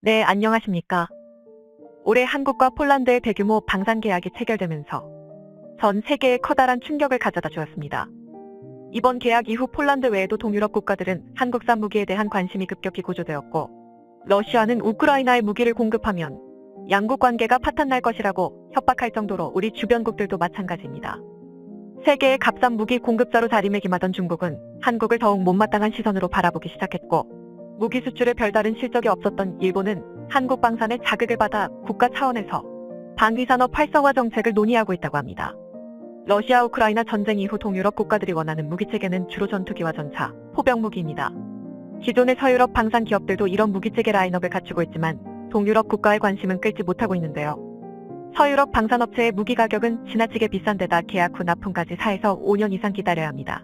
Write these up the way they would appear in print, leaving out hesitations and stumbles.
네, 안녕하십니까. 올해 한국과 폴란드의 대규모 방산 계약이 체결되면서 전 세계에 커다란 충격을 가져다 주었습니다. 이번 계약 이후 폴란드 외에도 동유럽 국가들은 한국산 무기에 대한 관심이 급격히 고조되었고, 러시아는 우크라이나에 무기를 공급하면 양국 관계가 파탄날 것이라고 협박할 정도로 우리 주변국들도 마찬가지입니다. 세계의 값싼 무기 공급자로 자리매김하던 중국은 한국을 더욱 못마땅한 시선으로 바라보기 시작했고, 무기 수출에 별다른 실적이 없었던 일본은 한국 방산에 자극을 받아 국가 차원에서 방위산업 활성화 정책을 논의하고 있다고 합니다. 러시아 우크라이나 전쟁 이후 동유럽 국가들이 원하는 무기체계는 주로 전투기와 전차, 포병 무기입니다. 기존의 서유럽 방산 기업들도 이런 무기체계 라인업을 갖추고 있지만 동유럽 국가의 관심은 끌지 못하고 있는데요. 서유럽 방산업체의 무기 가격은 지나치게 비싼 데다 계약 후 납품까지 4에서 5년 이상 기다려야 합니다.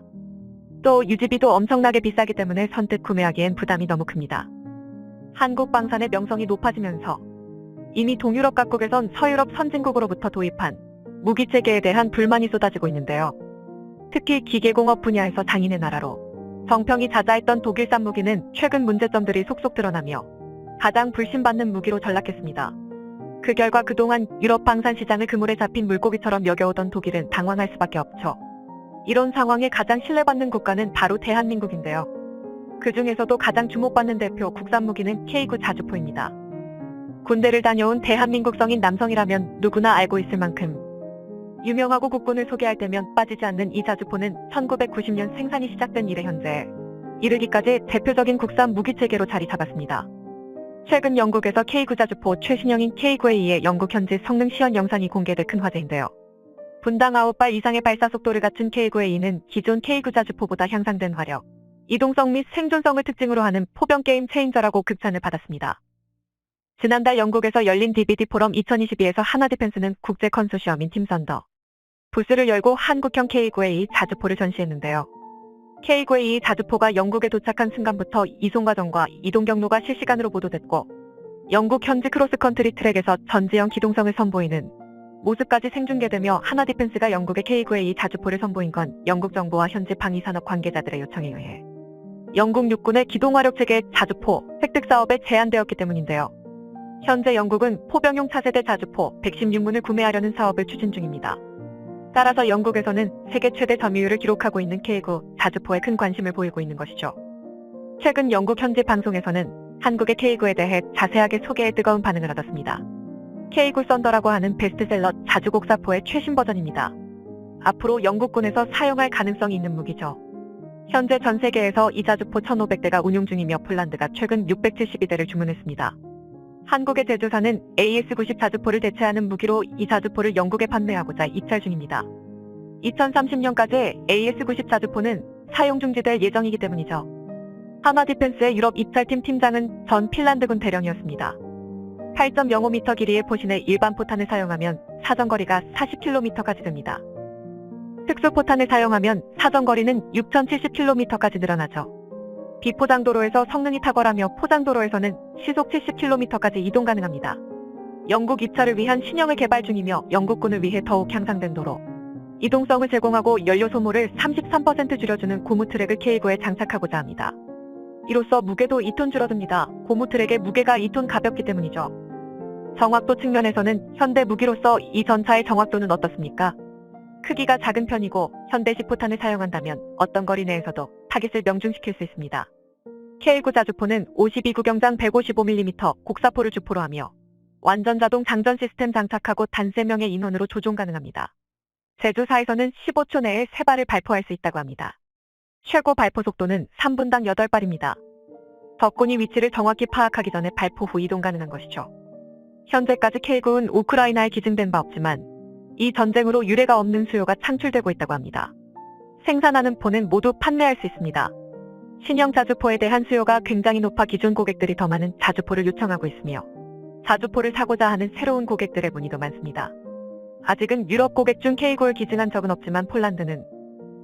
또 유지비도 엄청나게 비싸기 때문에 선뜻 구매하기엔 부담이 너무 큽니다. 한국 방산의 명성이 높아지면서 이미 동유럽 각국에선 서유럽 선진국으로부터 도입한 무기체계에 대한 불만이 쏟아지고 있는데요. 특히 기계공업 분야에서 장인의 나라로 정평이 자자했던 독일산 무기는 최근 문제점들이 속속 드러나며 가장 불신받는 무기로 전락했습니다. 그 결과 그동안 유럽 방산 시장을 그물에 잡힌 물고기처럼 여겨오던 독일은 당황할 수밖에 없죠. 이런 상황에 가장 신뢰받는 국가는 바로 대한민국인데요. 그 중에서도 가장 주목받는 대표 국산 무기는 K9 자주포입니다. 군대를 다녀온 대한민국 성인 남성이라면 누구나 알고 있을 만큼 유명하고 국군을 소개할 때면 빠지지 않는 이 자주포는 1990년 생산이 시작된 이래 현재 이르기까지 대표적인 국산 무기체계로 자리 잡았습니다. 최근 영국에서 K9 자주포 최신형인 K9A의 영국 현지 성능 시연 영상이 공개돼 큰 화제인데요. 분당 9발 이상의 발사 속도를 갖춘 K9A는 기존 K9 자주포보다 향상된 화력, 이동성 및 생존성을 특징으로 하는 포병 게임 체인저라고 극찬을 받았습니다. 지난달 영국에서 열린 DVD 포럼 2022에서 하나디펜스는 국제 컨소시엄인 팀선더 부스를 열고 한국형 K9A 자주포를 전시했는데요. K9A 자주포가 영국에 도착한 순간부터 이송 과정과 이동 경로가 실시간으로 보도됐고, 영국 현지 크로스컨트리 트랙에서 전지형 기동성을 선보이는 모습까지 생중계되며 하나디펜스가 영국의 K9A 자주포를 선보인 건 영국 정부와 현지 방위산업 관계자들의 요청에 의해 영국 육군의 기동화력체계 자주포 획득 사업에 제한되었기 때문인데요. 현재 영국은 포병용 차세대 자주포 116문을 구매하려는 사업을 추진 중입니다. 따라서 영국에서는 세계 최대 점유율을 기록하고 있는 K9 자주포에 큰 관심을 보이고 있는 것이죠. 최근 영국 현지 방송에서는 한국의 K9에 대해 자세하게 소개해 뜨거운 반응을 얻었습니다. K9 썬더라고 하는 베스트셀러 자주곡사포의 최신 버전입니다. 앞으로 영국군에서 사용할 가능성이 있는 무기죠. 현재 전 세계에서 이 자주포 1,500대가 운용 중이며 폴란드가 최근 672대를 주문했습니다. 한국의 제조사는 AS-90 자주포를 대체하는 무기로 이 자주포를 영국에 판매하고자 입찰 중입니다. 2030년까지 AS-90 자주포는 사용 중지될 예정이기 때문이죠. 하나디펜스의 유럽 입찰팀 팀장은 전 핀란드군 대령이었습니다. 8.05m 길이의 포신의 일반 포탄을 사용하면 사정거리가 40km까지 됩니다. 특수포탄을 사용하면 사정거리는 6,070km까지 늘어나죠. 비포장도로에서 성능이 탁월하며 포장도로에서는 시속 70km까지 이동 가능합니다. 영국 입찰을 위한 신형을 개발 중이며 영국군을 위해 더욱 향상된 도로 이동성을 제공하고 연료 소모를 33% 줄여주는 고무 트랙을 K9에 장착하고자 합니다. 이로써 무게도 2톤 줄어듭니다. 고무 트랙의 무게가 2톤 가볍기 때문이죠. 정확도 측면에서는 현대 무기로서 이 전차의 정확도는 어떻습니까? 크기가 작은 편이고 현대식 포탄을 사용한다면 어떤 거리 내에서도 타깃을 명중시킬 수 있습니다. K9 자주포는 52구경장 155mm 곡사포를 주포로 하며 완전 자동 장전 시스템 장착하고 단 3명의 인원으로 조종 가능합니다. 제조사에서는 15초 내에 3발을 발포할 수 있다고 합니다. 최고 발포 속도는 3분당 8발입니다. 적군이 위치를 정확히 파악하기 전에 발포 후 이동 가능한 것이죠. 현재까지 K9는 우크라이나에 기증된 바 없지만 이 전쟁으로 유례가 없는 수요가 창출되고 있다고 합니다. 생산하는 포는 모두 판매할 수 있습니다. 신형 자주포에 대한 수요가 굉장히 높아 기존 고객들이 더 많은 자주포를 요청하고 있으며 자주포를 사고자 하는 새로운 고객들의 문의도 많습니다. 아직은 유럽 고객 중 K9를 기증한 적은 없지만 폴란드는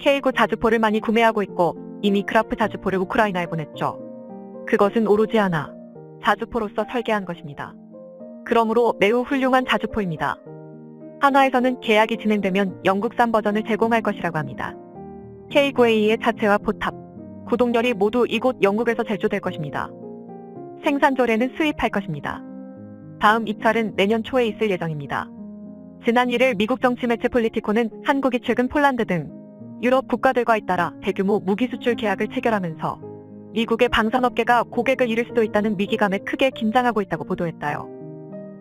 K9 자주포를 많이 구매하고 있고 이미 크라프 자주포를 우크라이나에 보냈죠. 그것은 오로지 하나 자주포로서 설계한 것입니다. 그러므로 매우 훌륭한 자주포입니다. 한화에서는 계약이 진행되면 영국산 버전을 제공할 것이라고 합니다. K9A의 자체와 포탑, 구동열이 모두 이곳 영국에서 제조될 것입니다. 생산조례는 수입할 것입니다. 다음 입찰은 내년 초에 있을 예정입니다. 지난 1일 미국 정치 매체 폴리티코는 한국이 최근 폴란드 등 유럽 국가들과 잇따라 대규모 무기 수출 계약을 체결하면서 미국의 방산업계가 고객을 잃을 수도 있다는 위기감에 크게 긴장하고 있다고 보도했다요.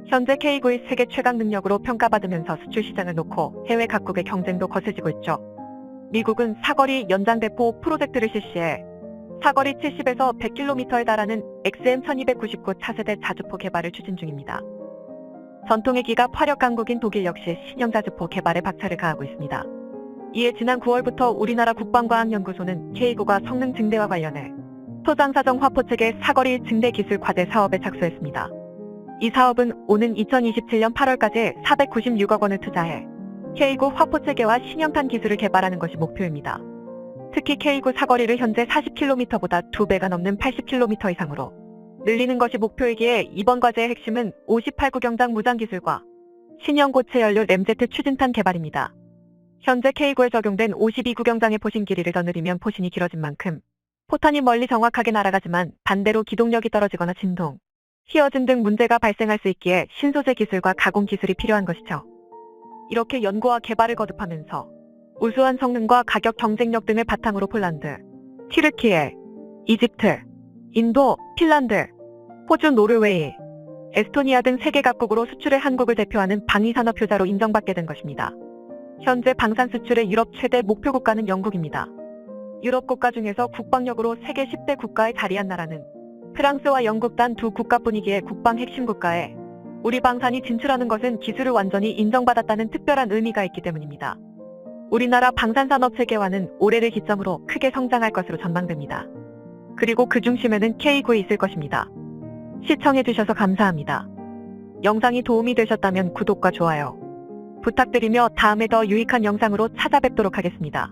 현재 K9의 세계 최강 능력으로 평가받으면서 수출 시장을 놓고 해외 각국의 경쟁도 거세지고 있죠. 미국은 사거리 연장 대포 프로젝트를 실시해 사거리 70에서 100km에 달하는 XM1299 차세대 자주포 개발을 추진 중입니다. 전통의 기갑 화력 강국인 독일 역시 신형 자주포 개발에 박차를 가하고 있습니다. 이에 지난 9월부터 우리나라 국방과학연구소는 K9가 성능 증대와 관련해 토장사정 화포체계 사거리 증대 기술 과제 사업에 착수했습니다. 이 사업은 오는 2027년 8월까지 496억 원을 투자해 K9 화포체계와 신형탄 기술을 개발하는 것이 목표입니다. 특히 K9 사거리를 현재 40km보다 2배가 넘는 80km 이상으로 늘리는 것이 목표이기에 이번 과제의 핵심은 58구경장 무장 기술과 신형 고체 연료 램제트 추진탄 개발입니다. 현재 K9에 적용된 52구경장의 포신 길이를 더 늘리면 포신이 길어진 만큼 포탄이 멀리 정확하게 날아가지만 반대로 기동력이 떨어지거나 진동, 휘어짐 등 문제가 발생할 수 있기에 신소재 기술과 가공 기술이 필요한 것이죠. 이렇게 연구와 개발을 거듭하면서 우수한 성능과 가격 경쟁력 등을 바탕으로 폴란드, 튀르키예, 이집트, 인도, 핀란드, 호주, 노르웨이, 에스토니아 등 세계 각국으로 수출해 한국을 대표하는 방위산업 효자로 인정받게 된 것입니다. 현재 방산 수출의 유럽 최대 목표 국가는 영국입니다. 유럽 국가 중에서 국방력으로 세계 10대 국가에 자리한 나라는 프랑스와 영국 단 두 국가뿐이기에 국방 핵심 국가에 우리 방산이 진출하는 것은 기술을 완전히 인정받았다는 특별한 의미가 있기 때문입니다. 우리나라 방산산업 체계화는 올해를 기점으로 크게 성장할 것으로 전망됩니다. 그리고 그 중심에는 K9이 있을 것입니다. 시청해주셔서 감사합니다. 영상이 도움이 되셨다면 구독과 좋아요 부탁드리며 다음에 더 유익한 영상으로 찾아뵙도록 하겠습니다.